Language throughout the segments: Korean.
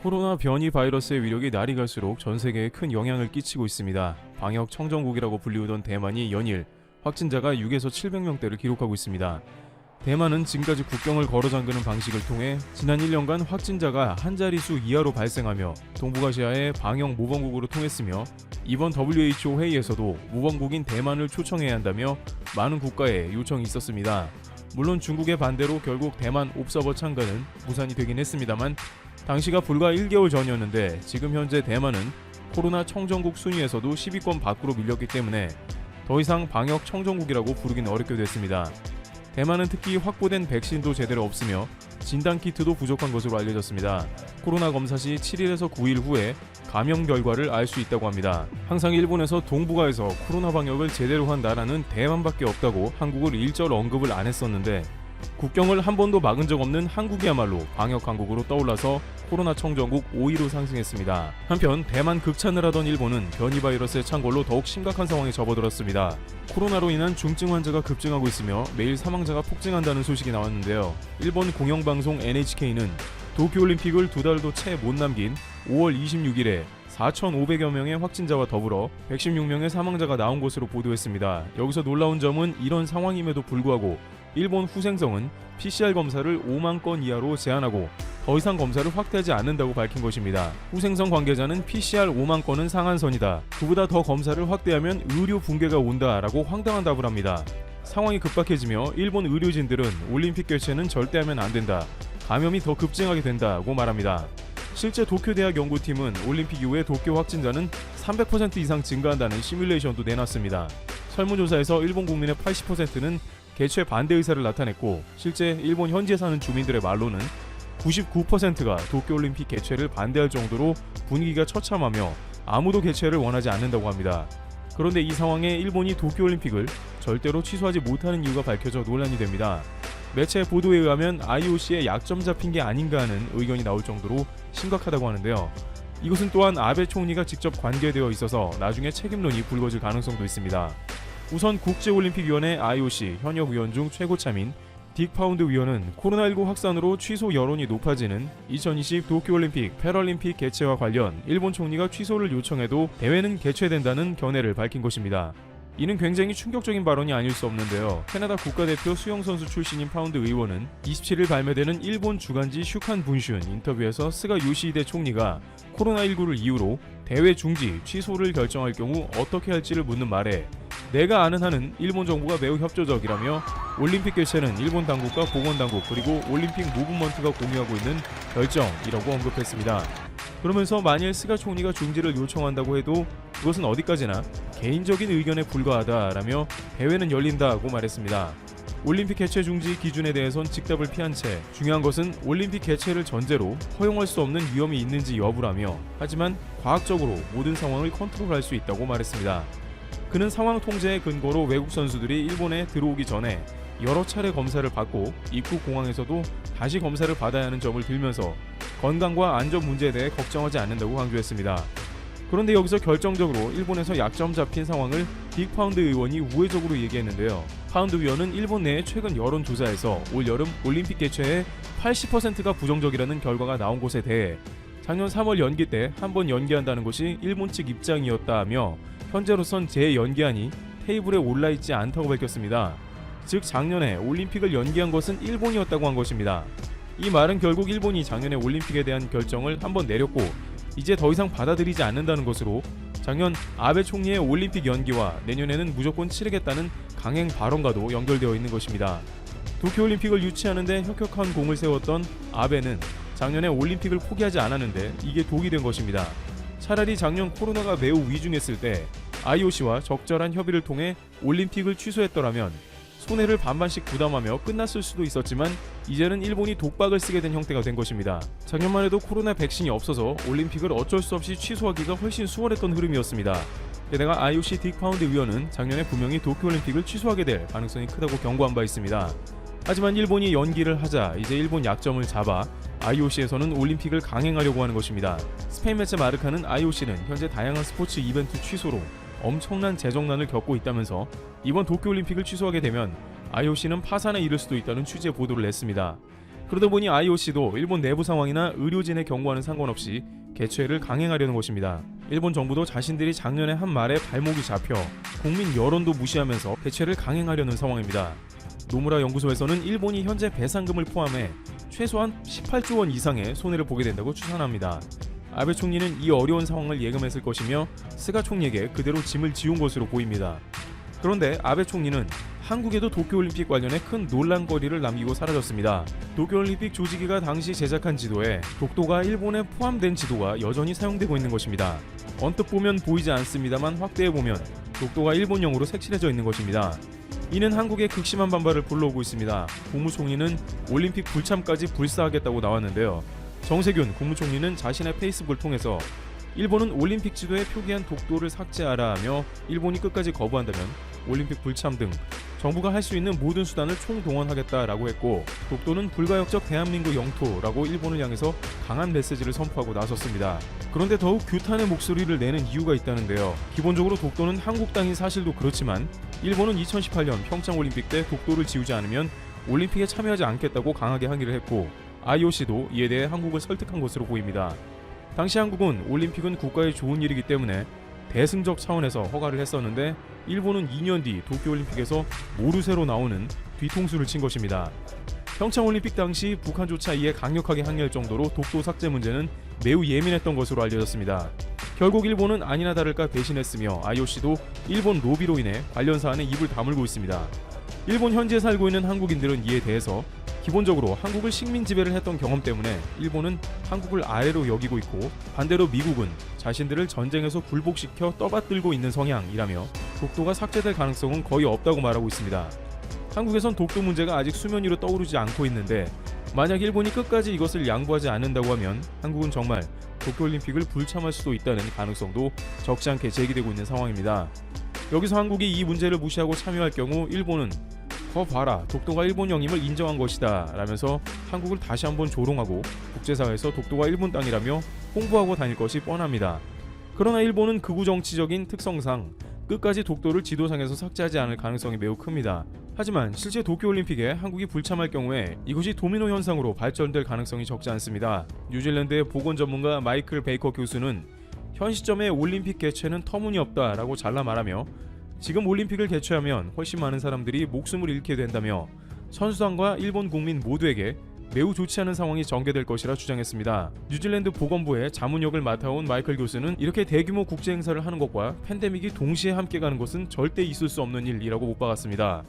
코로나 변이 바이러스의 위력이 날이 갈수록 전 세계에 큰 영향을 끼치고 있습니다. 방역 청정국이라고 불리우던 대만이 연일 확진자가 6에서 700명대를 기록하고 있습니다. 대만은 지금까지 국경을 걸어 잠그는 방식을 통해 지난 1년간 확진자가 한 자릿수 이하로 발생하며 동북아시아의 방역 모범국으로 통했으며 이번 WHO 회의에서도 모범국인 대만을 초청해야 한다며 많은 국가에 요청이 있었습니다. 물론 중국의 반대로 결국 대만 옵서버 참가는 무산이 되긴 했습니다만 당시가 불과 1개월 전이었는데 지금 현재 대만은 코로나 청정국 순위에서도 10위권 밖으로 밀렸기 때문에 더 이상 방역 청정국이라고 부르긴 어렵게 됐습니다. 대만은 특히 확보된 백신도 제대로 없으며 진단키트도 부족한 것으로 알려졌습니다. 코로나 검사 시 7일에서 9일 후에 감염 결과를 알 수 있다고 합니다. 항상 일본에서 동북아에서 코로나 방역을 제대로 한 나라는 대만밖에 없다고 한국을 일절 언급을 안 했었는데 국경을 한 번도 막은 적 없는 한국이야말로 방역 강국으로 떠올라서 코로나 청정국 5위로 상승했습니다. 한편 대만 극찬을 하던 일본은 변이 바이러스의 창궐로 더욱 심각한 상황에 접어들었습니다. 코로나로 인한 중증 환자가 급증하고 있으며 매일 사망자가 폭증한다는 소식이 나왔는데요. 일본 공영방송 NHK는 도쿄올림픽을 2달도 채 못 남긴 5월 26일에 4,500여 명의 확진자와 더불어 116명의 사망자가 나온 것으로 보도했습니다. 여기서 놀라운 점은 이런 상황임에도 불구하고 일본 후생성은 PCR 검사를 5만 건 이하로 제한하고 더 이상 검사를 확대하지 않는다고 밝힌 것입니다. 후생성 관계자는 PCR 5만 건은 상한선이다. 그보다 더 검사를 확대하면 의료 붕괴가 온다라고 황당한 답을 합니다. 상황이 급박해지며 일본 의료진들은 올림픽 개최는 절대 하면 안 된다. 감염이 더 급증하게 된다고 말합니다. 실제 도쿄대학 연구팀은 올림픽 이후에 도쿄 확진자는 300% 이상 증가한다는 시뮬레이션도 내놨습니다. 설문조사에서 일본 국민의 80%는 개최 반대 의사를 나타냈고 실제 일본 현지에 사는 주민들의 말로는 99%가 도쿄올림픽 개최를 반대할 정도로 분위기가 처참하며 아무도 개최를 원하지 않는다고 합니다. 그런데 이 상황에 일본이 도쿄올림픽을 절대로 취소하지 못하는 이유가 밝혀져 논란이 됩니다. 매체 보도에 의하면 IOC의 약점 잡힌 게 아닌가 하는 의견이 나올 정도로 심각하다고 하는데요. 이것은 또한 아베 총리가 직접 관계되어 있어서 나중에 책임론이 불거질 가능성도 있습니다. 우선 국제올림픽위원회 IOC 현역 위원 중 최고참인 딕 파운드 위원은 코로나19 확산으로 취소 여론이 높아지는 2020 도쿄올림픽 패럴림픽 개최와 관련 일본 총리가 취소를 요청해도 대회는 개최된다는 견해를 밝힌 것입니다. 이는 굉장히 충격적인 발언이 아닐 수 없는데요. 캐나다 국가대표 수영선수 출신인 파운드 의원은 27일 발매되는 일본 주간지 슈칸 분슌 인터뷰에서 스가 요시히데 총리가 코로나19를 이유로 대회 중지, 취소를 결정할 경우 어떻게 할지를 묻는 말에 내가 아는 한은 일본 정부가 매우 협조적이라며 올림픽 개최는 일본 당국과 보건당국 그리고 올림픽 무브먼트가 공유하고 있는 결정이라고 언급했습니다. 그러면서 만일 스가 총리가 중지를 요청한다고 해도 그것은 어디까지나 개인적인 의견에 불과하다라며 대회는 열린다고 말했습니다. 올림픽 개최 중지 기준에 대해선 직답을 피한 채 중요한 것은 올림픽 개최를 전제로 허용할 수 없는 위험이 있는지 여부라며 하지만 과학적으로 모든 상황을 컨트롤할 수 있다고 말했습니다. 그는 상황 통제의 근거로 외국 선수들이 일본에 들어오기 전에 여러 차례 검사를 받고 입국 공항에서도 다시 검사를 받아야 하는 점을 들면서 건강과 안전 문제에 대해 걱정하지 않는다고 강조했습니다. 그런데 여기서 결정적으로 일본에서 약점 잡힌 상황을 딕 파운드 의원이 우회적으로 얘기했는데요. 파운드 위원은 일본 내 최근 여론조사에서 올 여름 올림픽 개최에 80%가 부정적이라는 결과가 나온 곳에 대해 작년 3월 연기 때 한 번 연기한다는 것이 일본 측 입장이었다며 현재로선 재연기안이 테이블에 올라있지 않다고 밝혔습니다. 즉 작년에 올림픽을 연기한 것은 일본이었다고 한 것입니다. 이 말은 결국 일본이 작년에 올림픽에 대한 결정을 한번 내렸고 이제 더 이상 받아들이지 않는다는 것으로 작년 아베 총리의 올림픽 연기와 내년에는 무조건 치르겠다는 강행 발언과도 연결되어 있는 것입니다. 도쿄올림픽을 유치하는데 혁혁한 공을 세웠던 아베는 작년에 올림픽을 포기하지 않았는데 이게 독이 된 것입니다. 차라리 작년 코로나가 매우 위중했을 때 IOC와 적절한 협의를 통해 올림픽을 취소했더라면 손해를 반반씩 부담하며 끝났을 수도 있었지만 이제는 일본이 독박을 쓰게 된 형태가 된 것입니다. 작년만 해도 코로나 백신이 없어서 올림픽을 어쩔 수 없이 취소하기가 훨씬 수월했던 흐름이었습니다. 게다가 IOC 딕 파운드 위원은 작년에 분명히 도쿄올림픽을 취소하게 될 가능성이 크다고 경고한 바 있습니다. 하지만 일본이 연기를 하자 이제 일본 약점을 잡아 IOC에서는 올림픽을 강행하려고 하는 것입니다. 스페인 매체 마르카는 IOC는 현재 다양한 스포츠 이벤트 취소로 엄청난 재정난을 겪고 있다면서 이번 도쿄올림픽을 취소하게 되면 IOC는 파산에 이를 수도 있다는 취지의 보도를 냈습니다. 그러다 보니 IOC도 일본 내부 상황이나 의료진의 경고와는 상관없이 개최를 강행하려는 것입니다. 일본 정부도 자신들이 작년에 한 말에 발목이 잡혀 국민 여론도 무시하면서 개최를 강행하려는 상황입니다. 노무라 연구소에서는 일본이 현재 배상금을 포함해 최소한 18조 원 이상의 손해를 보게 된다고 추산합니다. 아베 총리는 이 어려운 상황을 예금했을 것이며 스가 총리에게 그대로 짐을 지운 것으로 보입니다. 그런데 아베 총리는 한국에도 도쿄올림픽 관련해 큰 논란거리를 남기고 사라졌습니다. 도쿄올림픽 조직위가 당시 제작한 지도에 독도가 일본에 포함된 지도가 여전히 사용되고 있는 것입니다. 언뜻 보면 보이지 않습니다만 확대해보면 독도가 일본형으로 색칠해져 있는 것입니다. 이는 한국의 극심한 반발을 불러오고 있습니다. 국무총리는 올림픽 불참까지 불사하겠다고 나왔는데요. 정세균 국무총리는 자신의 페이스북을 통해서 일본은 올림픽 지도에 표기한 독도를 삭제하라 하며 일본이 끝까지 거부한다면 올림픽 불참 등 정부가 할 수 있는 모든 수단을 총동원하겠다라고 했고, 독도는 불가역적 대한민국 영토라고 일본을 향해서 강한 메시지를 선포하고 나섰습니다. 그런데 더욱 규탄의 목소리를 내는 이유가 있다는데요. 기본적으로 독도는 한국 땅인 사실도 그렇지만 일본은 2018년 평창올림픽 때 독도를 지우지 않으면 올림픽에 참여하지 않겠다고 강하게 항의를 했고, IOC도 이에 대해 한국을 설득한 것으로 보입니다. 당시 한국은 올림픽은 국가에 좋은 일이기 때문에 대승적 차원에서 허가를 했었는데 일본은 2년 뒤 도쿄올림픽에서 모르쇠로 나오는 뒤통수를 친 것입니다. 평창올림픽 당시 북한조차 이에 강력하게 항의할 정도로 독도 삭제 문제는 매우 예민했던 것으로 알려졌습니다. 결국 일본은 아니나 다를까 배신했으며 IOC도 일본 로비로 인해 관련 사안에 입을 다물고 있습니다. 일본 현지에 살고 있는 한국인들은 이에 대해서 기본적으로 한국을 식민 지배를 했던 경험 때문에 일본은 한국을 아래로 여기고 있고, 반대로 미국은 자신들을 전쟁에서 굴복시켜 떠받들고 있는 성향이라며 독도가 삭제될 가능성은 거의 없다고 말하고 있습니다. 한국에선 독도 문제가 아직 수면 위로 떠오르지 않고 있는데 만약 일본이 끝까지 이것을 양보하지 않는다고 하면 한국은 정말 도쿄올림픽을 불참할 수도 있다는 가능성도 적지 않게 제기되고 있는 상황입니다. 여기서 한국이 이 문제를 무시하고 참여할 경우 일본은 거 봐라, 독도가 일본형임을 인정한 것이다 라면서 한국을 다시 한번 조롱하고 국제사회에서 독도가 일본 땅이라며 홍보하고 다닐 것이 뻔합니다. 그러나 일본은 극우 정치적인 특성상 끝까지 독도를 지도상에서 삭제하지 않을 가능성이 매우 큽니다. 하지만 실제 도쿄올림픽에 한국이 불참할 경우에 이것이 도미노 현상으로 발전될 가능성이 적지 않습니다. 뉴질랜드의 보건 전문가 마이클 베이커 교수는 현 시점에 올림픽 개최는 터무니없다라고 잘라 말하며, 지금 올림픽을 개최하면 훨씬 많은 사람들이 목숨을 잃게 된다며 선수단과 일본 국민 모두에게 매우 좋지 않은 상황이 전개될 것이라 주장했습니다. 뉴질랜드 보건부의 자문역을 맡아온 마이클 교수는 이렇게 대규모 국제 행사를 하는 것과 팬데믹이 동시에 함께 가는 것은 절대 있을 수 없는 일이라고 못 박았습니다.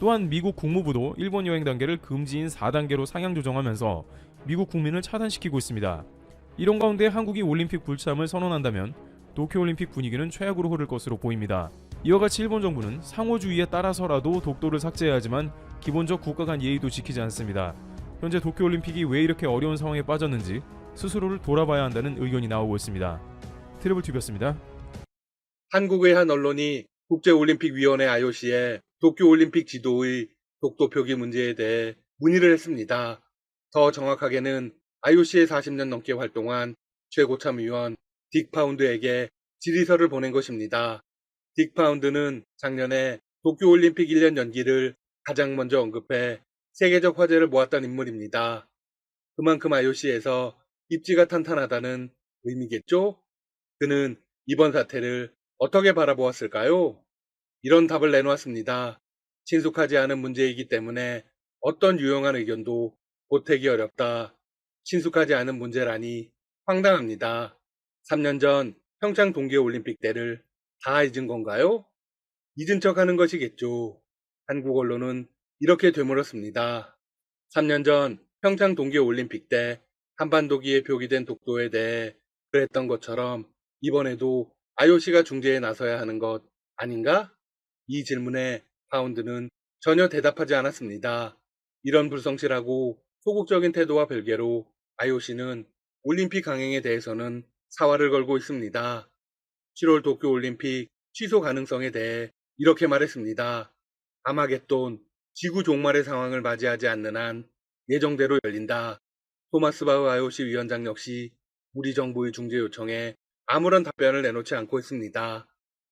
또한 미국 국무부도 일본 여행 단계를 금지인 4단계로 상향 조정하면서 미국 국민을 차단시키고 있습니다. 이런 가운데 한국이 올림픽 불참을 선언한다면 도쿄올림픽 분위기는 최악으로 흐를 것으로 보입니다. 이와 같이 일본 정부는 상호주의에 따라서라도 독도를 삭제해야 하지만 기본적 국가 간 예의도 지키지 않습니다. 현재 도쿄올림픽이 왜 이렇게 어려운 상황에 빠졌는지 스스로를 돌아봐야 한다는 의견이 나오고 있습니다. 트래블TV였습니다. 한국의 한 언론이 국제올림픽위원회 IOC에 도쿄올림픽 지도의 독도 표기 문제에 대해 문의를 했습니다. 더 정확하게는 IOC에 40년 넘게 활동한 최고참위원 딕 파운드에게 질의서를 보낸 것입니다. 딕 파운드는 작년에 도쿄올림픽 1년 연기를 가장 먼저 언급해 세계적 화제를 모았던 인물입니다. 그만큼 IOC에서 입지가 탄탄하다는 의미겠죠? 그는 이번 사태를 어떻게 바라보았을까요? 이런 답을 내놓았습니다. 친숙하지 않은 문제이기 때문에 어떤 유용한 의견도 보태기 어렵다. 친숙하지 않은 문제라니 황당합니다. 3년 전 평창 동계올림픽 때를 다 잊은 건가요? 잊은 척 하는 것이겠죠. 한국 언론은 이렇게 되물었습니다. 3년 전 평창 동계올림픽 때 한반도기에 표기된 독도에 대해 그랬던 것처럼 이번에도 IOC가 중재에 나서야 하는 것 아닌가? 이 질문에 파운드는 전혀 대답하지 않았습니다. 이런 불성실하고 소극적인 태도와 별개로 IOC는 올림픽 강행에 대해서는 사활을 걸고 있습니다. 7월 도쿄올림픽 취소 가능성에 대해 이렇게 말했습니다. 아마겟돈, 지구 종말의 상황을 맞이하지 않는 한 예정대로 열린다. 토마스 바흐 IOC 위원장 역시 우리 정부의 중재 요청에 아무런 답변을 내놓지 않고 있습니다.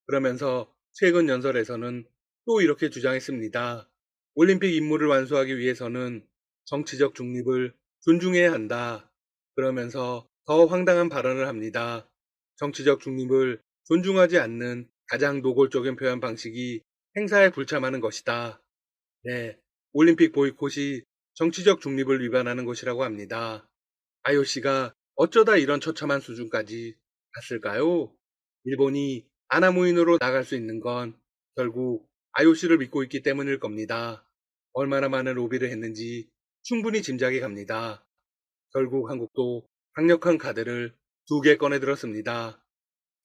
그러면서 최근 연설에서는 또 이렇게 주장했습니다. 올림픽 임무를 완수하기 위해서는 정치적 중립을 존중해야 한다. 그러면서 더 황당한 발언을 합니다. 정치적 중립을 존중하지 않는 가장 노골적인 표현 방식이 행사에 불참하는 것이다. 네, 올림픽 보이콧이 정치적 중립을 위반하는 것이라고 합니다. IOC가 어쩌다 이런 처참한 수준까지 갔을까요? 일본이 아나무인으로 나갈 수 있는 건 결국 IOC를 믿고 있기 때문일 겁니다. 얼마나 많은 로비를 했는지 충분히 짐작이 갑니다. 결국 한국도 강력한 카드를 2개 꺼내들었습니다.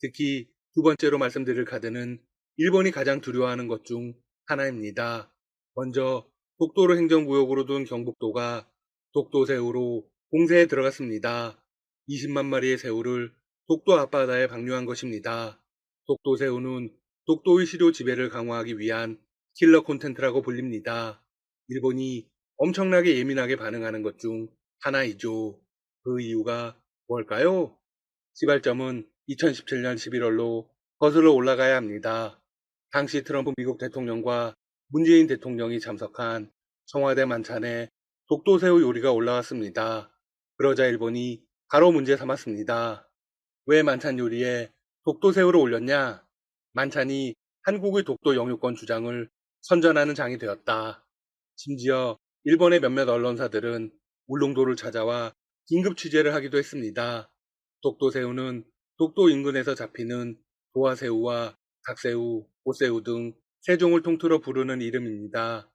특히 두 번째로 말씀드릴 카드는 일본이 가장 두려워하는 것 중 하나입니다. 먼저 독도를 행정구역으로 둔 경북도가 독도새우로 공세에 들어갔습니다. 20만 마리의 새우를 독도 앞바다에 방류한 것입니다. 독도새우는 독도의 시료 지배를 강화하기 위한 킬러 콘텐츠라고 불립니다. 일본이 엄청나게 예민하게 반응하는 것 중 하나이죠. 그 이유가 뭘까요? 시발점은 2017년 11월로 거슬러 올라가야 합니다. 당시 트럼프 미국 대통령과 문재인 대통령이 참석한 청와대 만찬에 독도새우 요리가 올라왔습니다. 그러자 일본이 바로 문제 삼았습니다. 왜 만찬 요리에 독도새우를 올렸냐? 만찬이 한국의 독도 영유권 주장을 선전하는 장이 되었다. 심지어 일본의 몇몇 언론사들은 울릉도를 찾아와 긴급 취재를 하기도 했습니다. 독도새우는 독도 인근에서 잡히는 도화새우와 각새우, 꽃새우 등 세 종을 통틀어 부르는 이름입니다.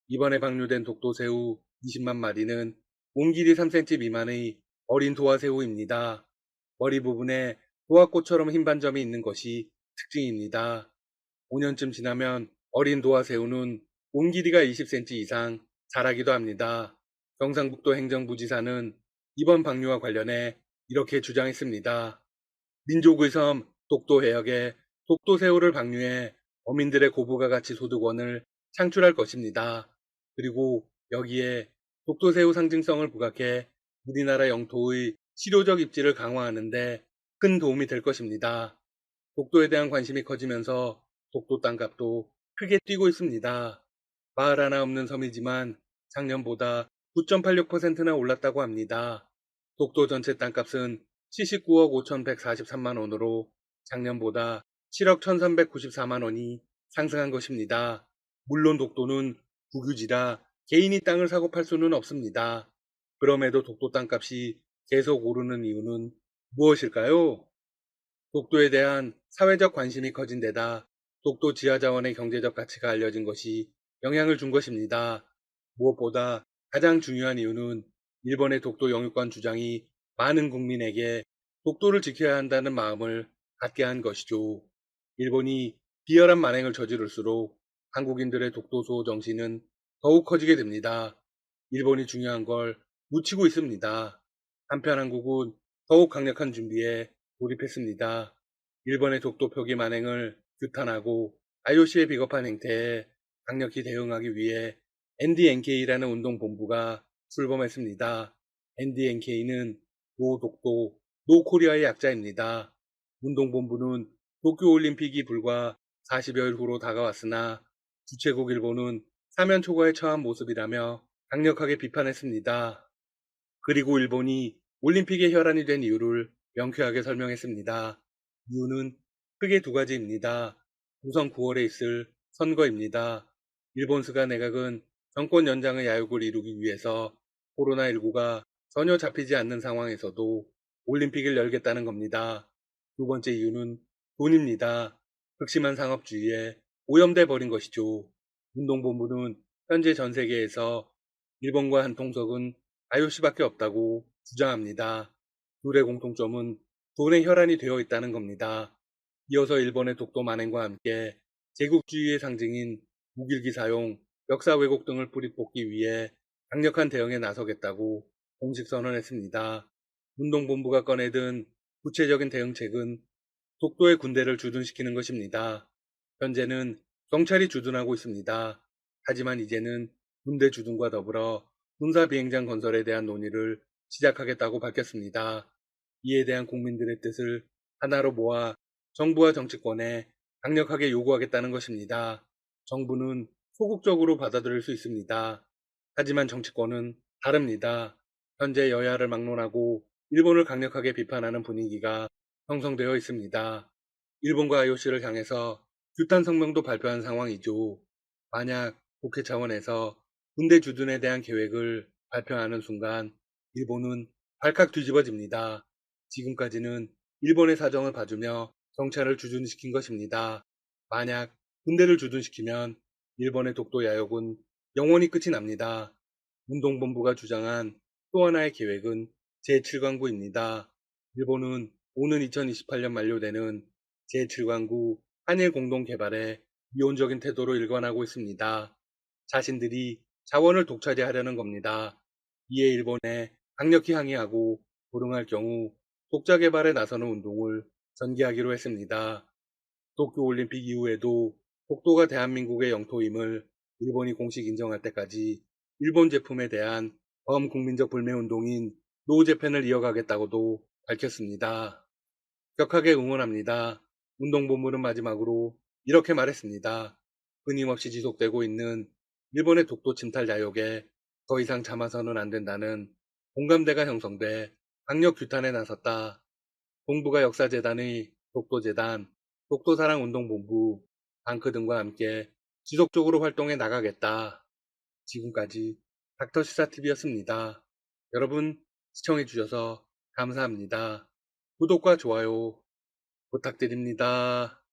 이번에 방류된 독도새우 20만 마리는 몸 길이 3cm 미만의 어린 도화새우입니다. 머리 부분에 도화꽃처럼 흰 반점이 있는 것이 특징입니다. 5년쯤 지나면 어린 도화새우는 몸 길이가 20cm 이상 자라기도 합니다. 경상북도 행정부지사는 이번 방류와 관련해 이렇게 주장했습니다. 민족의 섬 독도 해역에 독도새우를 방류해 어민들의 고부가 가치 소득원을 창출할 것입니다. 그리고 여기에 독도새우 상징성을 부각해 우리나라 영토의 실효적 입지를 강화하는 데 큰 도움이 될 것입니다. 독도에 대한 관심이 커지면서 독도 땅값도 크게 뛰고 있습니다. 마을 하나 없는 섬이지만 작년보다 9.86%나 올랐다고 합니다. 독도 전체 땅값은 79억 5,143만 원으로 작년보다 7억 1,394만 원이 상승한 것입니다. 물론 독도는 국유지라 개인이 땅을 사고 팔 수는 없습니다. 그럼에도 독도 땅값이 계속 오르는 이유는 무엇일까요? 독도에 대한 사회적 관심이 커진 데다 독도 지하자원의 경제적 가치가 알려진 것이 영향을 준 것입니다. 무엇보다 가장 중요한 이유는 일본의 독도 영유권 주장이 많은 국민에게 독도를 지켜야 한다는 마음을 갖게 한 것이죠. 일본이 비열한 만행을 저지를수록 한국인들의 독도 수호 정신은 더욱 커지게 됩니다. 일본이 중요한 걸 묻히고 있습니다. 한편 한국은 더욱 강력한 준비에 돌입했습니다. 일본의 독도 표기 만행을 규탄하고 IOC의 비겁한 행태에 강력히 대응하기 위해 NDNK라는 운동본부가 출범했습니다. NDNK는 노 독도, 노 코리아의 약자입니다. 운동본부는 도쿄올림픽이 불과 40여일 후로 다가왔으나 주최국 일본은 사면 초과에 처한 모습이라며 강력하게 비판했습니다. 그리고 일본이 올림픽의 혈안이 된 이유를 명쾌하게 설명했습니다. 이유는 크게 두 가지입니다. 우선 9월에 있을 선거입니다. 일본 스가 내각은 정권 연장의 야욕을 이루기 위해서 코로나19가 전혀 잡히지 않는 상황에서도 올림픽을 열겠다는 겁니다. 두 번째 이유는 돈입니다. 극심한 상업주의에 오염돼 버린 것이죠. 운동본부는 현재 전 세계에서 일본과 한 통속은 IOC밖에 없다고 주장합니다. 둘의 공통점은 돈의 혈안이 되어 있다는 겁니다. 이어서 일본의 독도 만행과 함께 제국주의의 상징인 무기기 사용, 역사 왜곡 등을 뿌리뽑기 위해 강력한 대응에 나서겠다고 공식 선언했습니다. 운동본부가 꺼내든 구체적인 대응책은 독도의 군대를 주둔시키는 것입니다. 현재는 경찰이 주둔하고 있습니다. 하지만 이제는 군대 주둔과 더불어 군사 비행장 건설에 대한 논의를 시작하겠다고 밝혔습니다. 이에 대한 국민들의 뜻을 하나로 모아 정부와 정치권에 강력하게 요구하겠다는 것입니다. 정부는 소극적으로 받아들일 수 있습니다. 하지만 정치권은 다릅니다. 현재 여야를 막론하고 일본을 강력하게 비판하는 분위기가 형성되어 있습니다. 일본과 IOC를 향해서 규탄 성명도 발표한 상황이죠. 만약 국회 차원에서 군대 주둔에 대한 계획을 발표하는 순간 일본은 발칵 뒤집어집니다. 지금까지는 일본의 사정을 봐주며 정찰을 주둔시킨 것입니다. 만약 군대를 주둔시키면 일본의 독도 야욕은 영원히 끝이 납니다. 운동본부가 주장한 또 하나의 계획은 제7광구입니다. 일본은 오는 2028년 만료되는 제7광구 한일 공동개발에 미온적인 태도로 일관하고 있습니다. 자신들이 자원을 독차지하려는 겁니다. 이에 일본에 강력히 항의하고 불응할 경우 독자 개발에 나서는 운동을 전개하기로 했습니다. 도쿄올림픽 이후에도 독도가 대한민국의 영토임을 일본이 공식 인정할 때까지 일본 제품에 대한 범국민적 불매운동인 노제팬을 이어가겠다고도 밝혔습니다. 격하게 응원합니다. 운동본부는 마지막으로 이렇게 말했습니다. 끊임없이 지속되고 있는 일본의 독도 침탈 야욕에 더 이상 참아서는 안 된다는 공감대가 형성돼 강력 규탄에 나섰다. 동북아 역사재단의 독도재단, 독도사랑운동본부, 앙크 등과 함께 지속적으로 활동해 나가겠다. 지금까지 닥터시사TV였습니다. 여러분 시청해주셔서 감사합니다. 구독과 좋아요 부탁드립니다.